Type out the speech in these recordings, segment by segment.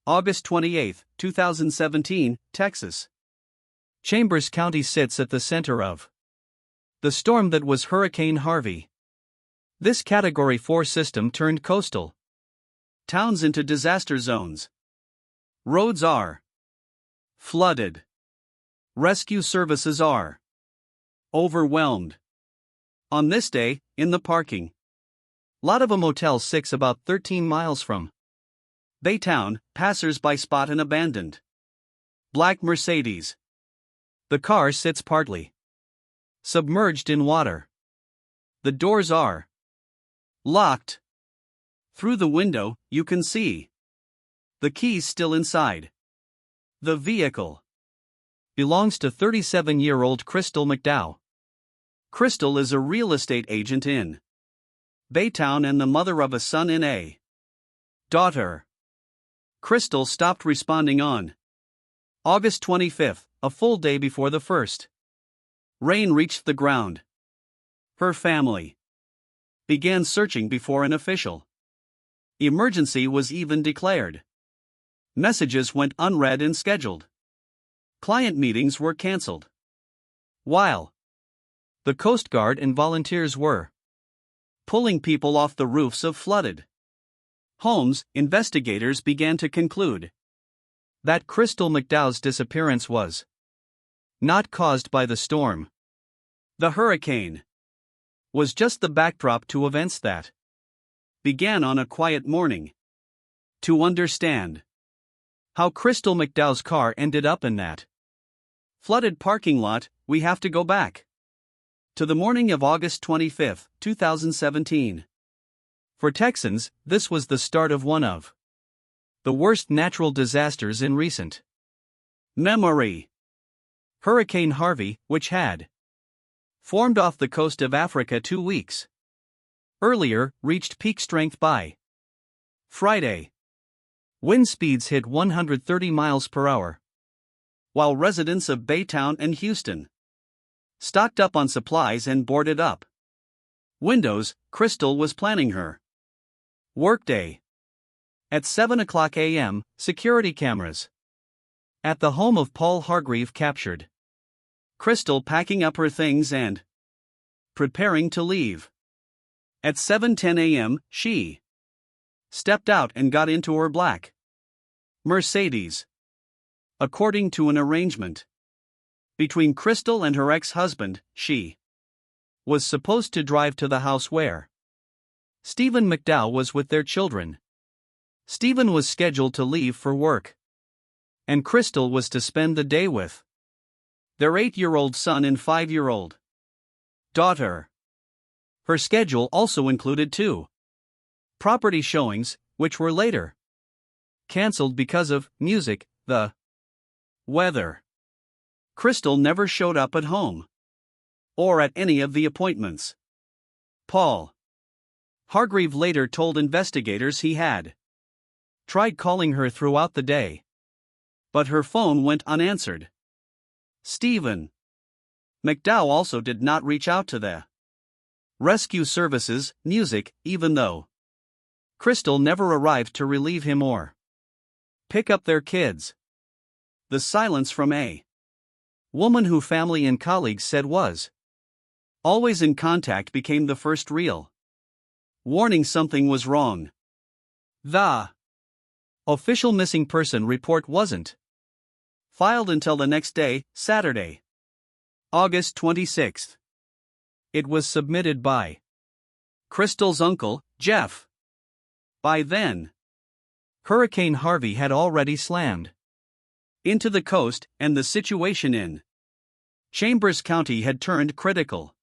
August 28, 2017, Texas. Chambers County sits at the center of the storm that was Hurricane Harvey. This Category 4 system turned coastal towns into disaster zones. Roads are flooded. Rescue services are overwhelmed. On this day, in the parking lot of a Motel 6 about 13 miles from Baytown, passers-by spot an abandoned black Mercedes. The car sits partly submerged in water. The doors are locked. Through the window, you can see the keys still inside. The vehicle belongs to 37-year-old Crystal McDow. Crystal is a real estate agent in Baytown and the mother of a son and a daughter. Crystal stopped responding on August 25, a full day before the first rain reached the ground. Her family began searching before an official emergency was even declared. Messages went unread and scheduled. Client meetings were canceled. While the Coast Guard and volunteers were pulling people off the roofs of flooded homes, investigators began to conclude that Crystal McDow's disappearance was not caused by the storm. The hurricane was just the backdrop to events that began on a quiet morning. To understand how Crystal McDow's car ended up in that flooded parking lot, we have to go back to the morning of August 25, 2017. For Texans, this was the start of one of the worst natural disasters in recent memory. Hurricane Harvey, which had formed off the coast of Africa 2 weeks earlier, reached peak strength by Friday. Wind speeds hit 130 miles per hour. While residents of Baytown and Houston stocked up on supplies and boarded up windows, Crystal was planning her workday. At 7:00 a.m., security cameras at the home of Paul Hargreave captured Crystal packing up her things and preparing to leave. At 7:10 a.m., she stepped out and got into her black Mercedes. According to an arrangement between Crystal and her ex-husband, she was supposed to drive to the house where Stephen McDow was with their children. Stephen was scheduled to leave for work, and Crystal was to spend the day with their 8-year-old son and 5-year-old daughter. Her schedule also included 2 property showings, which were later canceled because of music, the weather. Crystal never showed up at home or at any of the appointments. Paul Hargreave later told investigators he had tried calling her throughout the day, but her phone went unanswered. Stephen McDow also did not reach out to the rescue services, music, even though Crystal never arrived to relieve him or pick up their kids. The silence from a woman who family and colleagues said was always in contact became the first real warning something was wrong. The official missing person report wasn't filed until the next day, Saturday, August 26. It was submitted by Crystal's uncle, Jeff. By then, Hurricane Harvey had already slammed into the coast, and the situation in Chambers County had turned critical.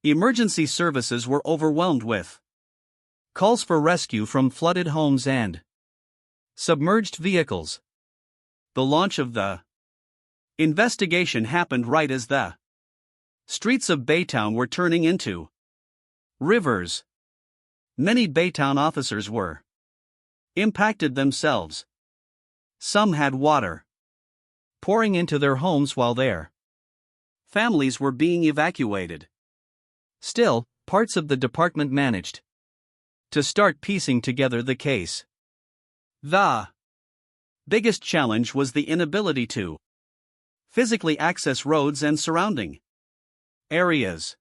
Emergency services were overwhelmed with calls for rescue from flooded homes and submerged vehicles. The launch of the investigation happened right as the streets of Baytown were turning into rivers. Many Baytown officers were impacted themselves. Some had water pouring into their homes while their families were being evacuated. Still, parts of the department managed to start piecing together the case. The Biggest challenge was the inability to physically access roads and surrounding areas.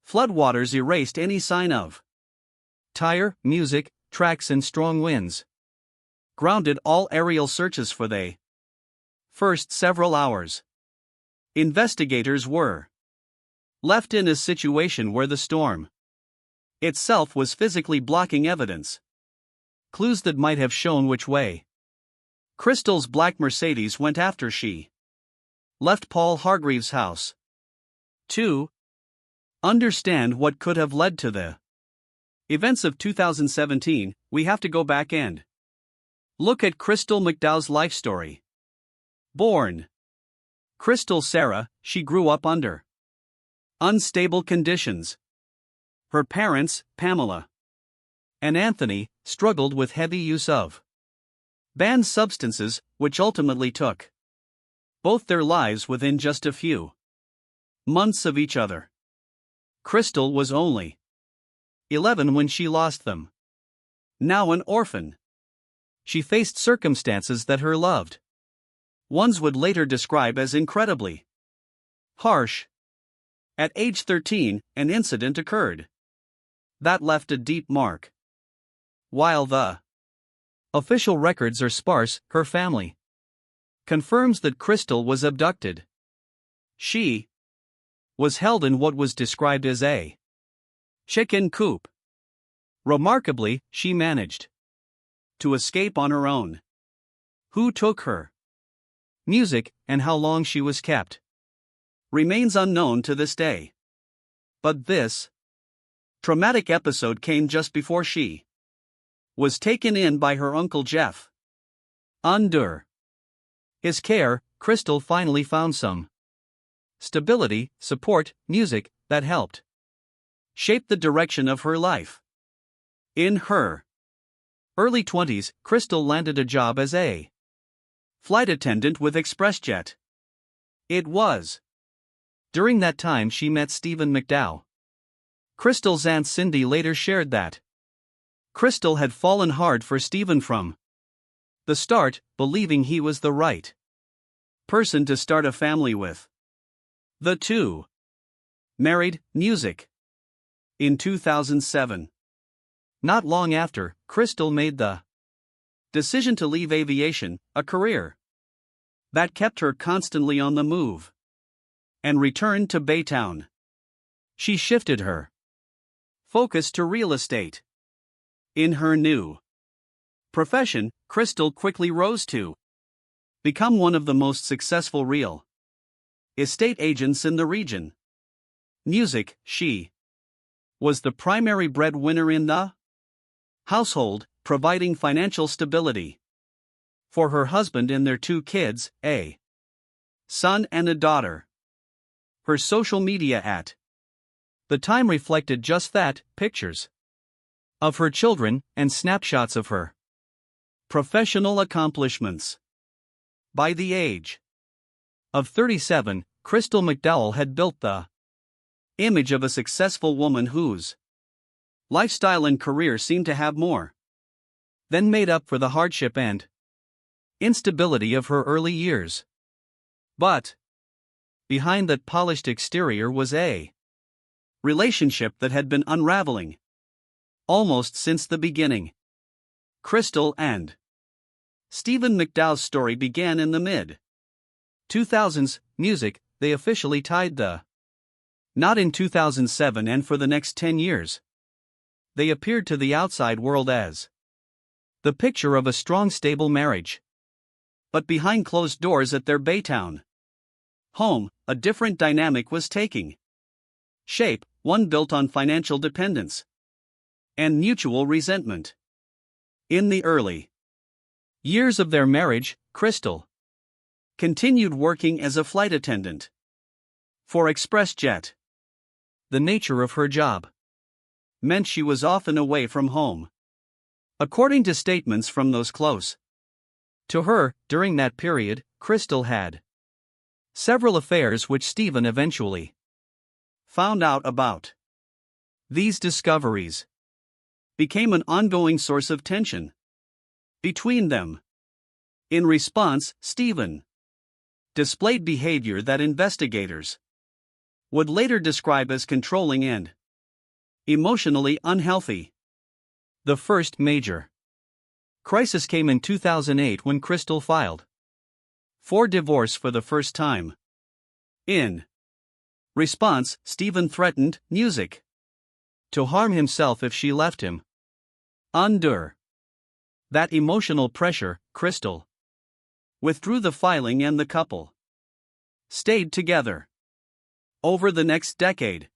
Floodwaters erased any sign of tire, music, tracks, and strong winds grounded all aerial searches for the first several hours. Investigators were left in a situation where the storm itself was physically blocking evidence, clues that might have shown which way Crystal's black Mercedes went after she left Paul Hargreaves' house. To understand what could have led to the events of 2017, we have to go back and look at Crystal McDow's life story. Born Crystal Sarah, she grew up under unstable conditions. Her parents, Pamela and Anthony, struggled with heavy use of banned substances, which ultimately took both their lives within just a few months of each other. Crystal was only 11 when she lost them. Now an orphan, she faced circumstances that her loved ones would later describe as incredibly harsh. At age 13, an incident occurred that left a deep mark. While the official records are sparse, her family confirms that Crystal was abducted. She was held in what was described as a chicken coop. Remarkably, she managed to escape on her own. Who took her music and how long she was kept remains unknown to this day. But this traumatic episode came just before she was taken in by her uncle Jeff. Under his care, Crystal finally found some stability, support, music that helped shape the direction of her life. In her early 20s, Crystal landed a job as a flight attendant with ExpressJet. It was during that time she met Stephen McDow. Crystal's aunt Cindy later shared that Crystal had fallen hard for Stephen from the start, believing he was the right person to start a family with. The two married. Music. In 2007. Not long after, Crystal made the decision to leave aviation, a career that kept her constantly on the move, and returned to Baytown. She shifted her focus to real estate. In her new profession, Crystal quickly rose to become one of the most successful real estate agents in the region. Music. She was the primary breadwinner in the household, providing financial stability for her husband and their two kids, a son and a daughter. Her social media at the time reflected just that, pictures of her children and snapshots of her professional accomplishments. By the age of 37, Crystal McDowell had built the image of a successful woman whose lifestyle and career seemed to have more than made up for the hardship and instability of her early years. But behind that polished exterior was a relationship that had been unraveling almost since the beginning. Crystal and Stephen McDow's story began in the mid-2000s. Music. They officially tied the knot in 2007, and for the next 10 years, they appeared to the outside world as the picture of a strong, stable marriage. But behind closed doors at their Baytown home, a different dynamic was taking shape, one built on financial dependence and mutual resentment. In the early years of their marriage, Crystal continued working as a flight attendant for ExpressJet. The nature of her job meant she was often away from home. According to statements from those close to her, during that period, Crystal had several affairs which Stephen eventually found out about. These discoveries became an ongoing source of tension between them. In response, Stephen displayed behavior that investigators would later describe as controlling and emotionally unhealthy. The first major crisis came in 2008 when Crystal filed for divorce for the first time. In response, Stephen threatened music to harm himself if she left him. Under that emotional pressure, Crystal withdrew the filing and the couple stayed together. Over the next decade,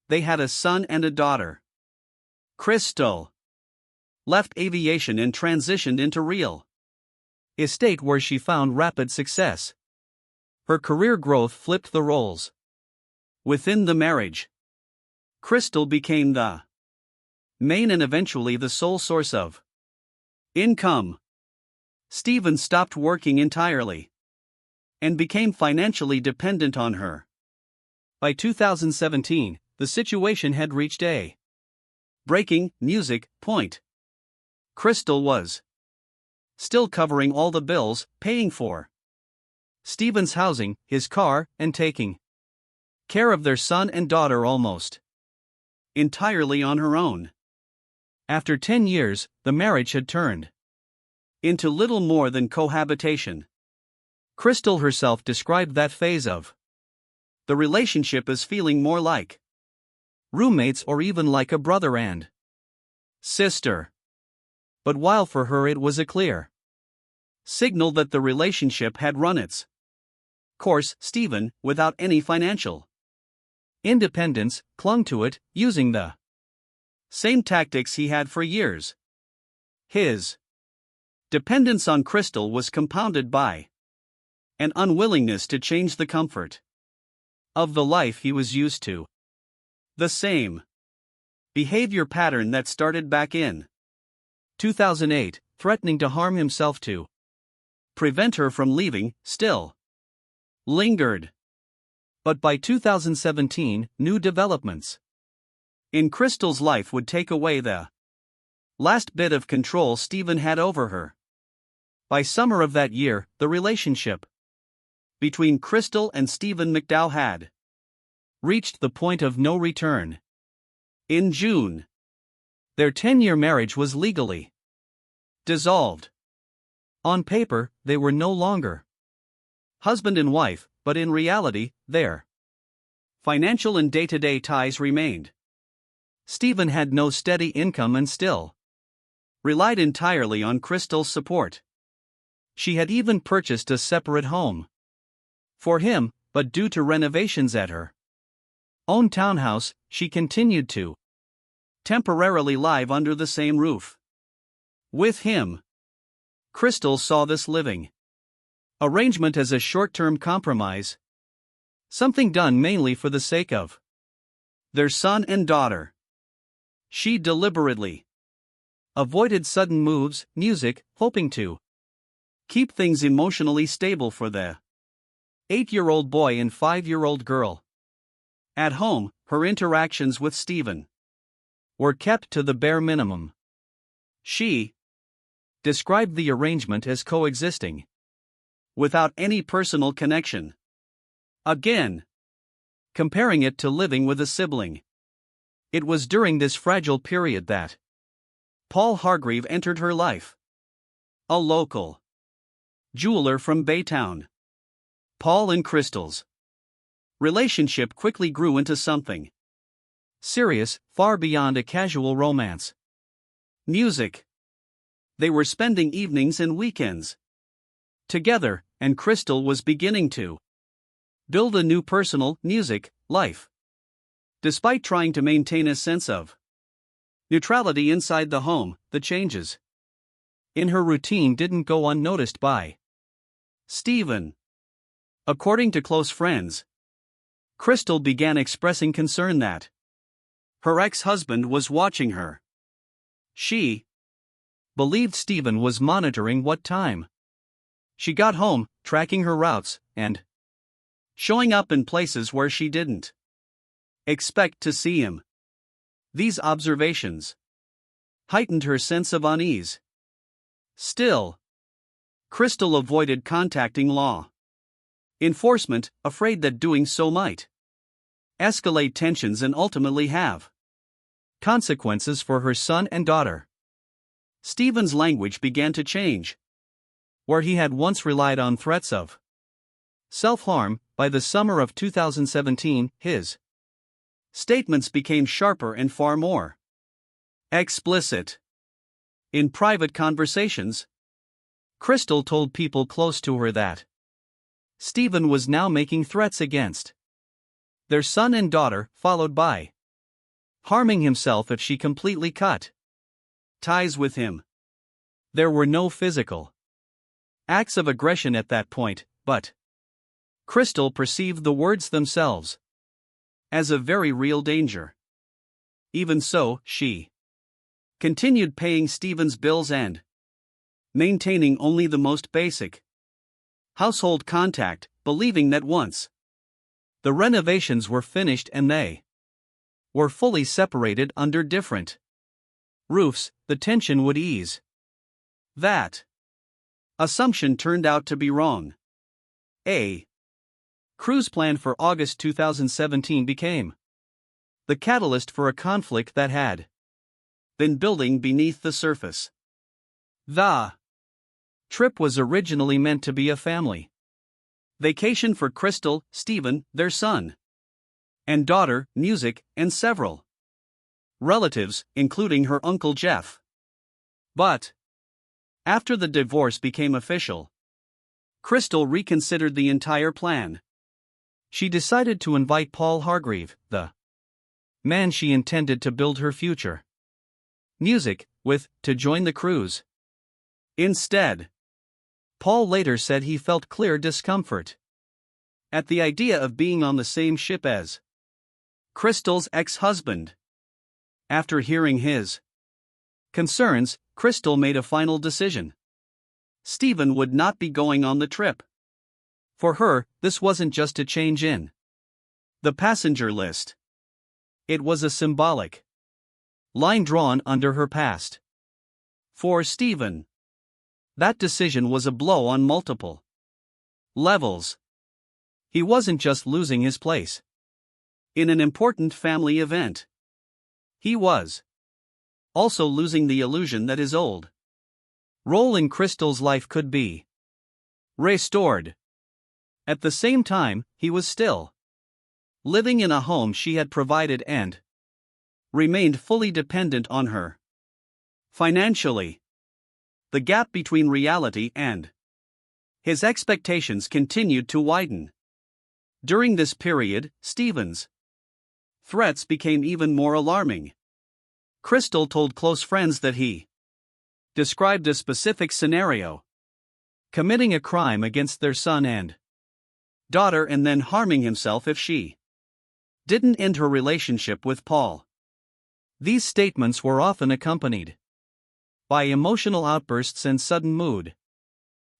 they had a son and a daughter. Crystal left aviation and transitioned into real estate, where she found rapid success. Her career growth flipped the roles. Within the marriage, Crystal became the main and eventually the sole source of income. Stephen stopped working entirely and became financially dependent on her. By 2017, the situation had reached a breaking music point. Crystal was still covering all the bills, paying for Stephen's housing, his car, and taking care of their son and daughter almost entirely on her own. After 10 years, the marriage had turned into little more than cohabitation. Crystal herself described that phase of the relationship as feeling more like roommates or even like a brother and sister. But while for her it was a clear signal that the relationship had run its course, Stephen, without any financial independence, clung to it, using the same tactics he had for years. His dependence on Crystal was compounded by an unwillingness to change the comfort of the life he was used to. The same behavior pattern that started back in 2008, threatening to harm himself to prevent her from leaving, still lingered. But by 2017, new developments in Crystal's life would take away the last bit of control Stephen had over her. By summer of that year, the relationship between Crystal and Stephen McDow had reached the point of no return. In June, their 10-year marriage was legally dissolved. On paper, they were no longer husband and wife, but in reality, their financial and day-to-day ties remained. Stephen had no steady income and still relied entirely on Crystal's support. She had even purchased a separate home for him, but due to renovations at her own townhouse, she continued to temporarily live under the same roof with him. Crystal saw this living arrangement as a short-term compromise, something done mainly for the sake of their son and daughter. She deliberately avoided sudden moves, music, hoping to keep things emotionally stable for the 8-year-old boy and 5-year-old girl. At home, her interactions with Stephen were kept to the bare minimum. She described the arrangement as coexisting without any personal connection. Again, comparing it to living with a sibling. It was during this fragile period that Paul Hargreave entered her life, a local jeweler from Baytown. Paul and Crystal's relationship quickly grew into something serious, far beyond a casual romance. Music. They were spending evenings and weekends together, and Crystal was beginning to build a new personal music life. Despite trying to maintain a sense of neutrality inside the home, the changes in her routine didn't go unnoticed by Stephen. According to close friends, Crystal began expressing concern that her ex-husband was watching her. She believed Stephen was monitoring what time she got home, tracking her routes, and showing up in places where she didn't expect to see him. These observations heightened her sense of unease. Still, Crystal avoided contacting law enforcement, afraid that doing so might escalate tensions and ultimately have consequences for her son and daughter. Stephen's language began to change. Where he had once relied on threats of self-harm, by the summer of 2017, his statements became sharper and far more explicit. In private conversations, Crystal told people close to her that Stephen was now making threats against their son and daughter, followed by harming himself if she completely cut ties with him. There were no physical acts of aggression at that point, but Crystal perceived the words themselves as a very real danger. Even so, she continued paying Stephen's bills and maintaining only the most basic household contact, believing that once the renovations were finished and they were fully separated under different roofs, the tension would ease. That assumption turned out to be wrong. A cruise plan for August 2017 became the catalyst for a conflict that had been building beneath the surface. The trip was originally meant to be a family vacation for Crystal, Stephen, their son and daughter, music, and several relatives, including her Uncle Jeff. But after the divorce became official, Crystal reconsidered the entire plan. She decided to invite Paul Hargreave, the man she intended to build her future music with, to join the cruise. Instead, Paul later said he felt clear discomfort at the idea of being on the same ship as Crystal's ex-husband. After hearing his concerns, Crystal made a final decision. Stephen would not be going on the trip. For her, this wasn't just a change in the passenger list. It was a symbolic line drawn under her past. For Stephen, that decision was a blow on multiple levels. He wasn't just losing his place in an important family event. He was also losing the illusion that his old role in Crystal's life could be restored. At the same time, he was still living in a home she had provided and remained fully dependent on her financially. The gap between reality and his expectations continued to widen. During this period, Stephen's threats became even more alarming. Crystal told close friends that he described a specific scenario: committing a crime against their son and daughter and then harming himself if she didn't end her relationship with Paul. These statements were often accompanied by emotional outbursts and sudden mood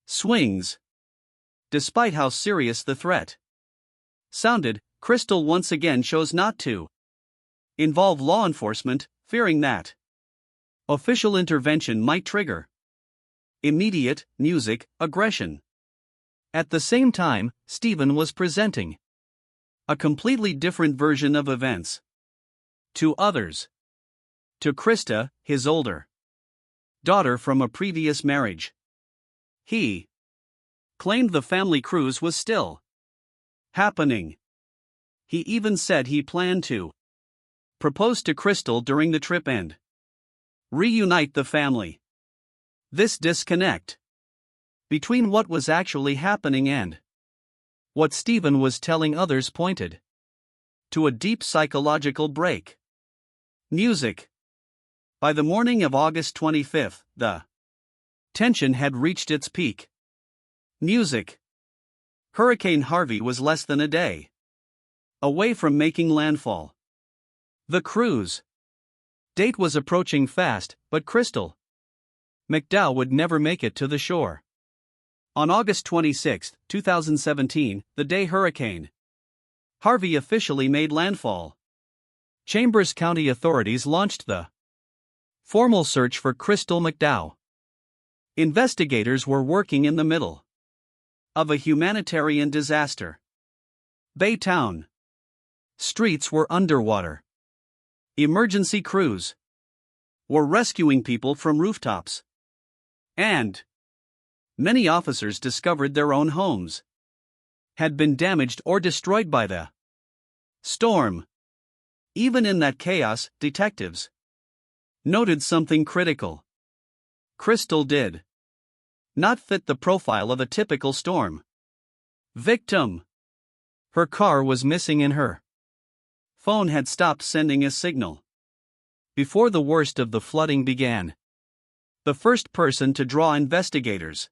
swings. Despite how serious the threat sounded, Crystal once again chose not to involve law enforcement, fearing that official intervention might trigger immediate music aggression. At the same time, Stephen was presenting a completely different version of events to others. To Krista, his older daughter from a previous marriage, he claimed the family cruise was still happening. He even said he planned to propose to Crystal during the trip and reunite the family. This disconnect between what was actually happening and what Stephen was telling others pointed to a deep psychological break. Music. By the morning of August 25, the tension had reached its peak. Music. Hurricane Harvey was less than a day away from making landfall. The cruise date was approaching fast, but Crystal McDow would never make it to the shore. On August 26, 2017, the day Hurricane Harvey officially made landfall, Chambers County authorities launched the formal search for Crystal McDow. Investigators were working in the middle of a humanitarian disaster. Baytown. Streets were underwater. Emergency crews were rescuing people from rooftops. And many officers discovered their own homes had been damaged or destroyed by the storm. Even in that chaos, detectives noted something critical. Crystal did not fit the profile of a typical storm victim. Her car was missing and her phone had stopped sending a signal before the worst of the flooding began. The first person to draw investigators'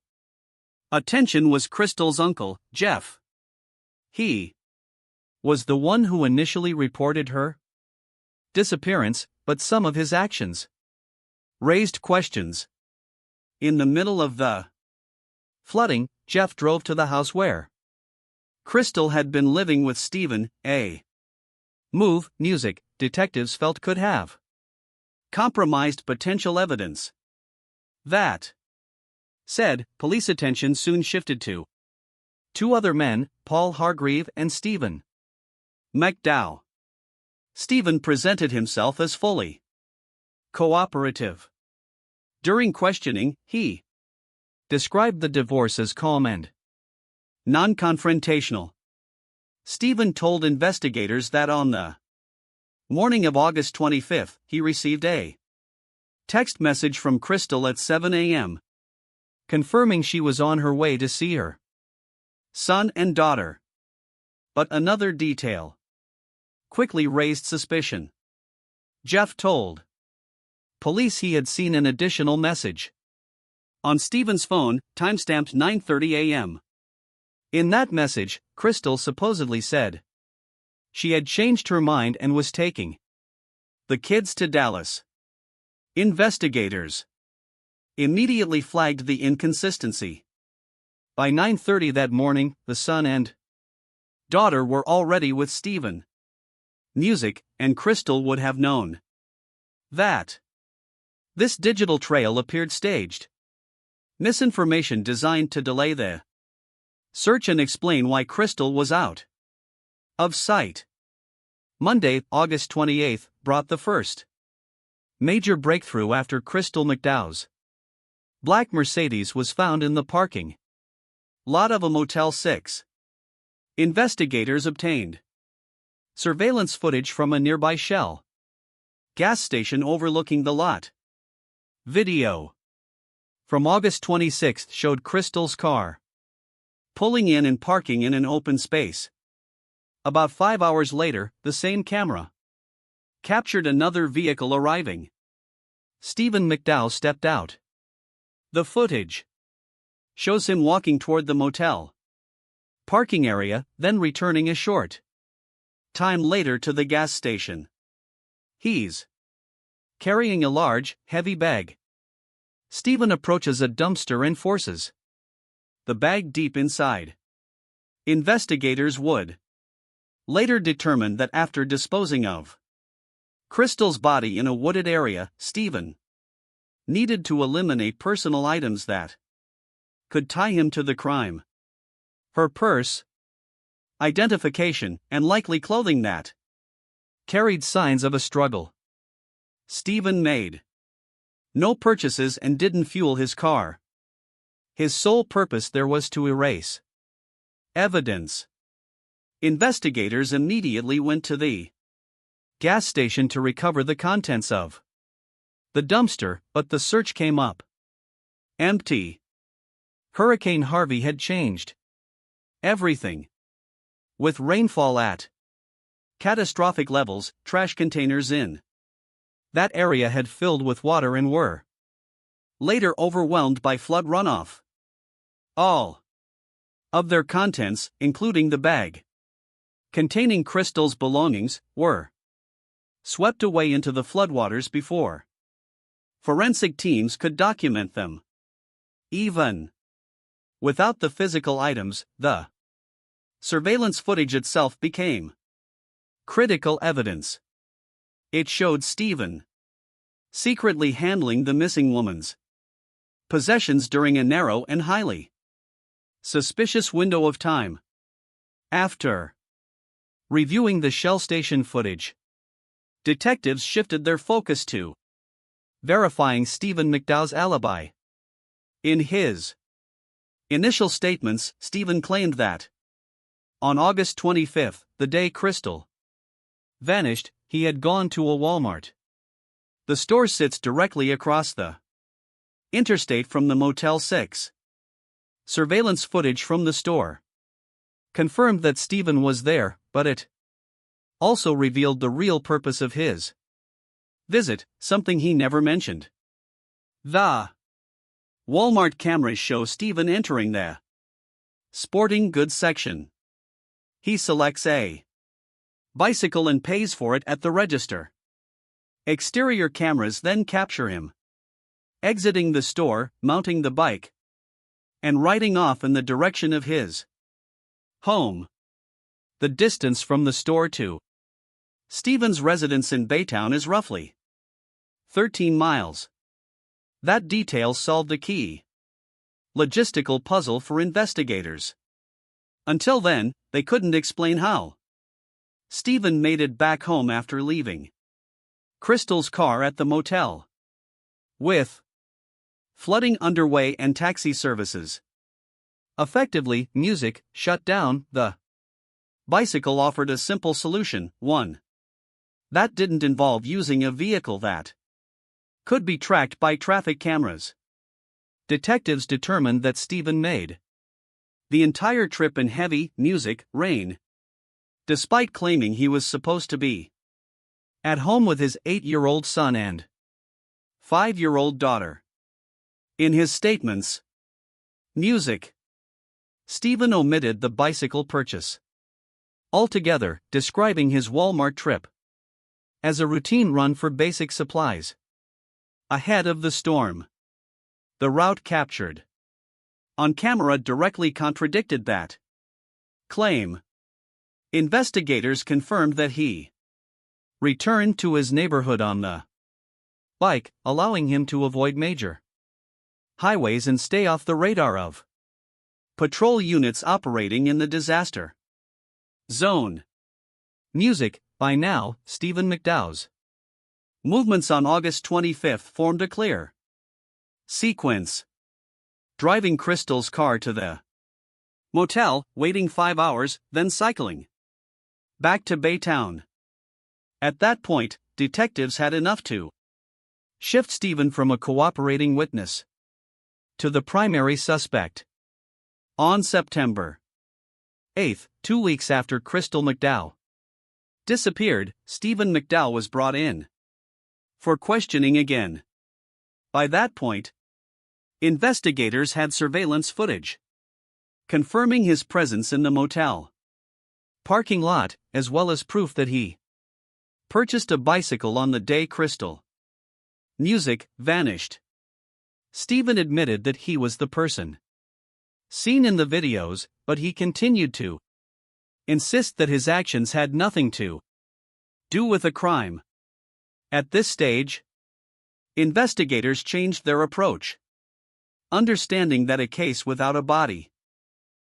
attention was Crystal's uncle, Jeff. He was the one who initially reported her disappearance, but some of his actions raised questions. In the middle of the flooding, Jeff drove to the house where Crystal had been living with Stephen. A move music detectives felt could have compromised potential evidence. That said, police attention soon shifted to two other men, Paul Hargreave and Stephen McDow. Stephen presented himself as fully cooperative. During questioning, he described the divorce as calm and non-confrontational. Stephen told investigators that on the morning of August 25, he received a text message from Crystal at 7 a.m. confirming she was on her way to see her son and daughter. But another detail quickly raised suspicion. Jeff told police he had seen an additional message on Stephen's phone, timestamped 9:30 a.m. In that message, Crystal supposedly said she had changed her mind and was taking the kids to Dallas. Investigators immediately flagged the inconsistency. By 9:30 that morning, the son and daughter were already with Stephen. Music, and Crystal would have known that this digital trail appeared staged. Misinformation designed to delay the search and explain why Crystal was out of sight. Monday, August 28, brought the first major breakthrough after Crystal McDow's black Mercedes was found in the parking lot of a Motel 6. Investigators obtained surveillance footage from a nearby Shell gas station overlooking the lot. Video from August 26 showed Crystal's car pulling in and parking in an open space. About 5 hours later, the same camera captured another vehicle arriving. Stephen McDow stepped out. The footage shows him walking toward the motel parking area, then returning a short time later to the gas station. He's carrying a large, heavy bag. Stephen approaches a dumpster and forces the bag deep inside. Investigators would later determine that after disposing of Crystal's body in a wooded area, Stephen needed to eliminate personal items that could tie him to the crime. Her purse, identification, and likely clothing that carried signs of a struggle. Stephen made no purchases and didn't fuel his car. His sole purpose there was to erase evidence. Investigators immediately went to the gas station to recover the contents of the dumpster, but the search came up empty. Hurricane Harvey had changed everything. With rainfall at catastrophic levels, trash containers in that area had filled with water and were later overwhelmed by flood runoff. All of their contents, including the bag containing Crystal's belongings, were swept away into the floodwaters before forensic teams could document them. Even without the physical items, the surveillance footage itself became critical evidence. It showed Stephen secretly handling the missing woman's Possessions during a narrow and highly suspicious window of time. After reviewing the Shell station footage, detectives shifted their focus to verifying Stephen McDow's alibi. In his initial statements, Stephen claimed that on August 25, the day Crystal vanished, he had gone to a Walmart. The store sits directly across the interstate from the Motel 6. Surveillance footage from the store confirmed that Stephen was there, but it also revealed the real purpose of his visit, something he never mentioned. The Walmart cameras show Stephen entering the sporting goods section. He selects a bicycle and pays for it at the register. Exterior cameras then capture him exiting the store, mounting the bike, and riding off in the direction of his home. The distance from the store to Stephen's residence in Baytown is roughly 13 miles. That detail solved a key logistical puzzle for investigators. Until then, they couldn't explain how Stephen made it back home after leaving Crystal's car at the motel. With flooding underway and taxi services effectively music shut down, the bicycle offered a simple solution, one that didn't involve using a vehicle that could be tracked by traffic cameras. Detectives determined that Stephen made the entire trip in heavy music rain, despite claiming he was supposed to be at home with his 8-year-old son and 5-year-old daughter. In his statements, music, Stephen omitted the bicycle purchase altogether, describing his Walmart trip as a routine run for basic supplies ahead of the storm. The route captured on camera directly contradicted that claim. Investigators confirmed that he returned to his neighborhood on the bike, allowing him to avoid major highways and stay off the radar of patrol units operating in the disaster zone. Music, by now, Stephen McDow's movements on August 25 formed a clear sequence. Driving Crystal's car to the motel, waiting 5 hours, then cycling back to Baytown. At that point, detectives had enough to shift Stephen from a cooperating witness to the primary suspect. On September 8, 2 weeks after Crystal McDow disappeared, Stephen McDow was brought in for questioning again. By that point, investigators had surveillance footage confirming his presence in the motel parking lot, as well as proof that he purchased a bicycle on the day Crystal music vanished. Stephen admitted that he was the person seen in the videos, but he continued to insist that his actions had nothing to do with a crime. At this stage, investigators changed their approach. Understanding that a case without a body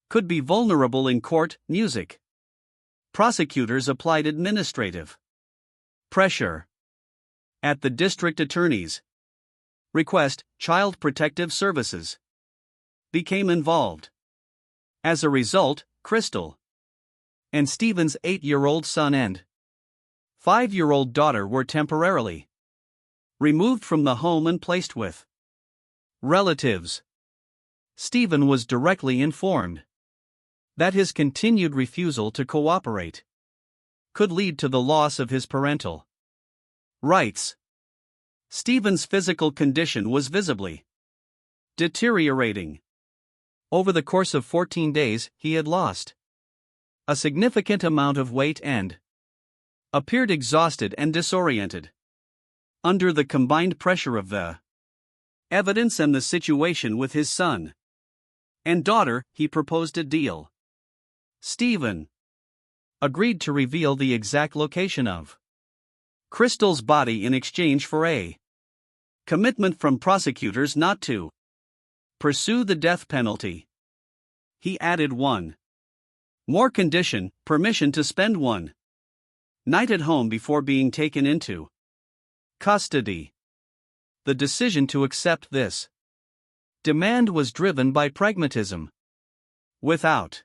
could be vulnerable in court, music, prosecutors applied administrative pressure. At the district attorney's request, Child Protective Services became involved. As a result, Crystal and Stephen's 8-year-old son and 5-year-old daughter were temporarily removed from the home and placed with relatives. Stephen was directly informed that his continued refusal to cooperate could lead to the loss of his parental rights. Stephen's physical condition was visibly deteriorating. Over the course of 14 days, he had lost a significant amount of weight and appeared exhausted and disoriented. Under the combined pressure of the evidence and the situation with his son and daughter, he proposed a deal. Stephen agreed to reveal the exact location of Crystal's body in exchange for a commitment from prosecutors not to Pursue the death penalty. He added one more condition: permission to spend one night at home before being taken into custody. The decision to accept this demand was driven by pragmatism. Without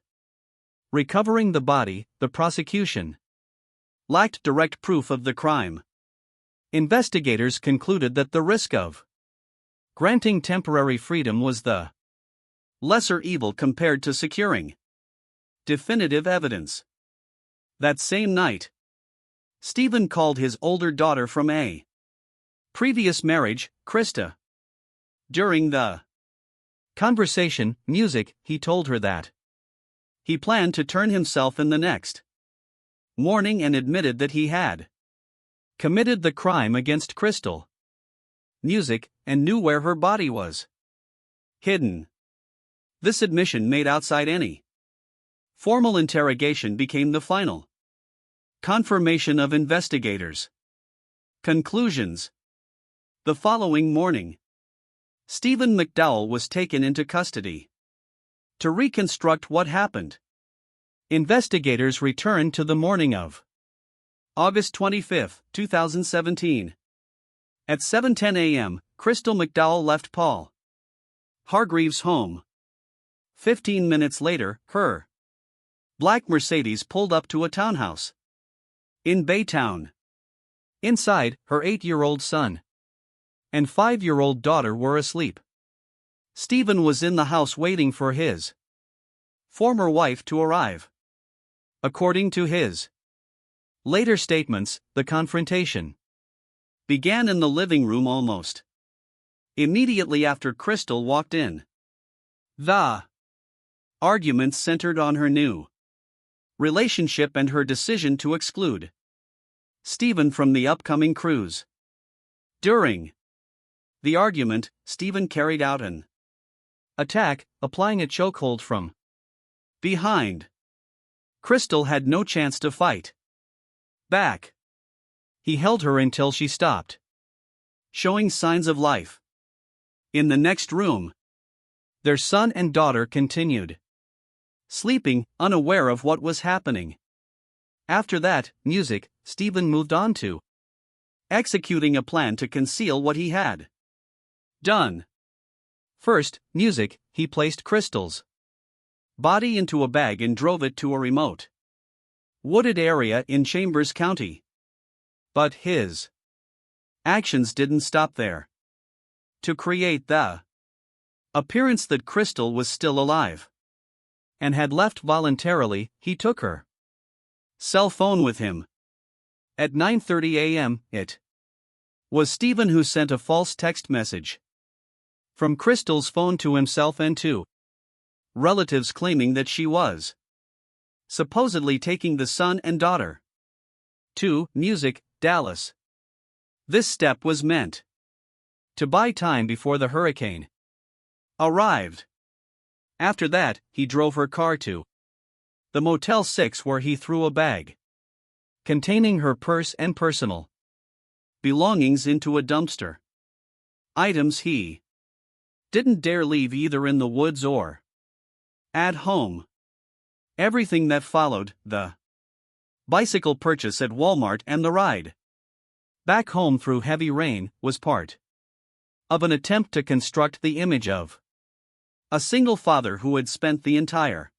recovering the body, the prosecution lacked direct proof of the crime. Investigators concluded that the risk of granting temporary freedom was the lesser evil compared to securing definitive evidence. That same night, Stephen called his older daughter from a previous marriage, Krista. During the conversation, he told her that he planned to turn himself in the next morning and admitted that he had committed the crime against Crystal and knew where her body was hidden. This admission made outside any formal interrogation became the final confirmation of investigators' conclusions. The following morning, Stephen McDowell was taken into custody to reconstruct what happened. Investigators returned to the morning of August 25, 2017. At 7:10 a.m., Crystal McDowell left Paul Hargreaves' home. 15 minutes later, her black Mercedes pulled up to a townhouse in Baytown. Inside, her 8-year-old son and 5-year-old daughter were asleep. Stephen was in the house waiting for his former wife to arrive. According to his later statements, the confrontation began in the living room almost immediately after Crystal walked in. The arguments centered on her new relationship and her decision to exclude Stephen from the upcoming cruise. During the argument, Stephen carried out an attack, applying a chokehold from behind. Crystal had no chance to fight back. He held her until she stopped showing signs of life. In the next room, their son and daughter continued sleeping, unaware of what was happening. After that, Stephen moved on to executing a plan to conceal what he had done. First, he placed Crystal's body into a bag and drove it to a remote wooded area in Chambers County. But his actions didn't stop there. To create the appearance that Crystal was still alive and had left voluntarily, he took her cell phone with him. At 9:30 a.m., it was Stephen who sent a false text message from Crystal's phone to himself and to relatives claiming that she was supposedly taking the son and daughter to Dallas. This step was meant to buy time before the hurricane arrived. After that, he drove her car to the Motel 6 where he threw a bag containing her purse and personal belongings into a dumpster. Items he didn't dare leave either in the woods or at home. Everything that followed, the bicycle purchase at Walmart and the ride back home through heavy rain, was part of an attempt to construct the image of a single father who had spent the entire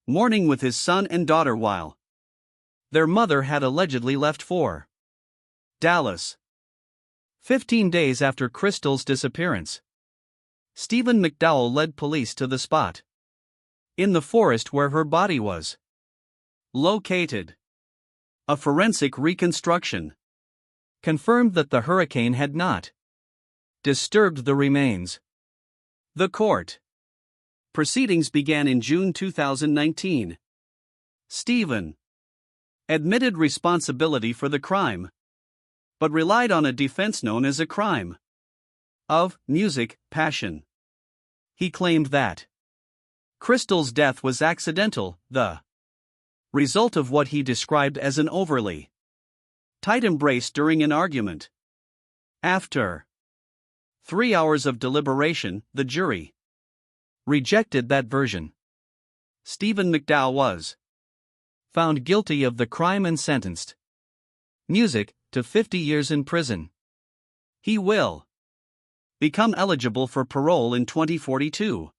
morning with his son and daughter while their mother had allegedly left for Dallas. 15 days after Crystal's disappearance, Stephen McDowell led police to the spot in the forest where her body was located. A forensic reconstruction confirmed that the hurricane had not disturbed the remains. The court proceedings began in June 2019. Stephen admitted responsibility for the crime, but relied on a defense known as a crime of passion. He claimed that Crystal's death was accidental, the result of what he described as an overly tight embrace during an argument. After 3 hours of deliberation, the jury rejected that version. Stephen McDow was found guilty of the crime and sentenced. Music, to 50 years in prison. He will become eligible for parole in 2042.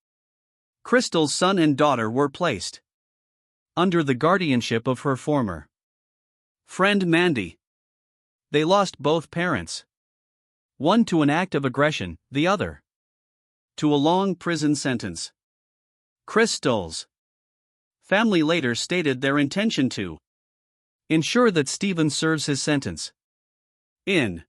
Crystal's son and daughter were placed under the guardianship of her former friend Mandy. They lost both parents. One to an act of aggression, the other to a long prison sentence. Crystal's family later stated their intention to ensure that Stephen serves his sentence in